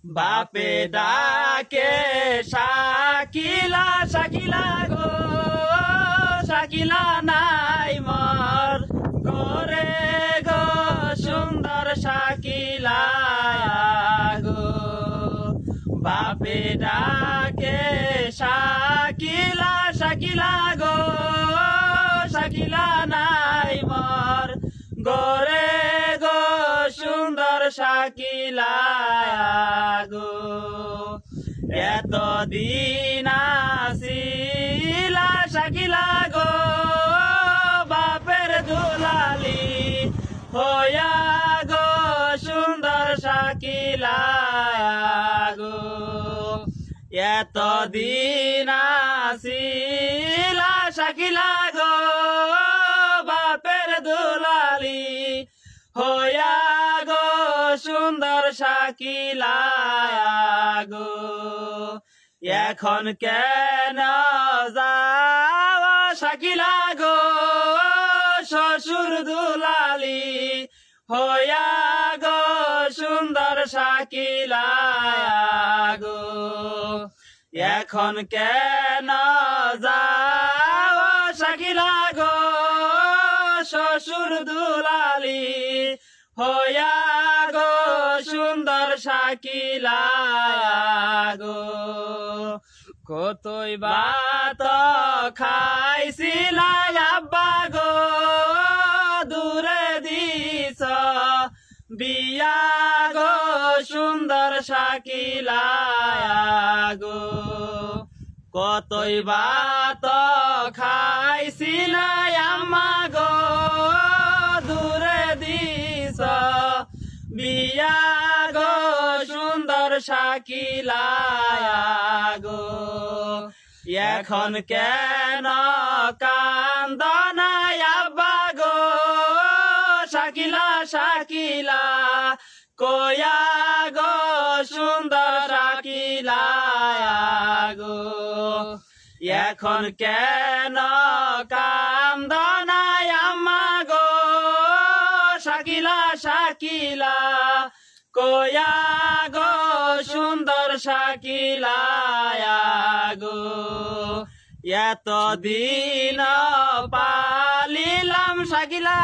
বাপে ডাকে শাকিলা শাকিলা গো শাকিলা নাই মর গোরে গো সুন্দর শাকিলা গো বাপে ডাকে শাকিলা শাকিলা গো শাকিলা নাই মর গোরে গো সুন্দর শাকিলা গো এতদিন আসিলা শাকিলা গো বাপের দুলালি হইয়া গো সুন্দর শাকিলা গো এতদিন আসিলা শাকিলা গো বাপের দুলালি হইয়া গো সুন্দর শাকিলা গো এখন কেন যাওয়া শাকিলা গো শ্বশুর দুলালি হইয়া গো সুন্দর শাকিলা গো এখন কেন যাওয়া শাকিলা গো শ্বশুর দুলালি হইয়া গো সুন্দর শাকিলা গো কতই বাত খাইছিলা আব্বা গো দূরে দিছ বিয়া গো সুন্দর শাকিলা গো কতই বাত খাইছিলা আম্মা গো দূরে দিছ বিয়া গো সুন্দর শাকিলা গো এখন কেন কান্দনা আব্বা গো শাকিলা শাকিলা কয়া গো সুন্দর শাকিলা গো এখন কেন কান্দনা আম্মা গো শাকিলা শাকিলা কয়া গো সুন্দর শাকিলা গো এতদিন পালিলাম শাকিলা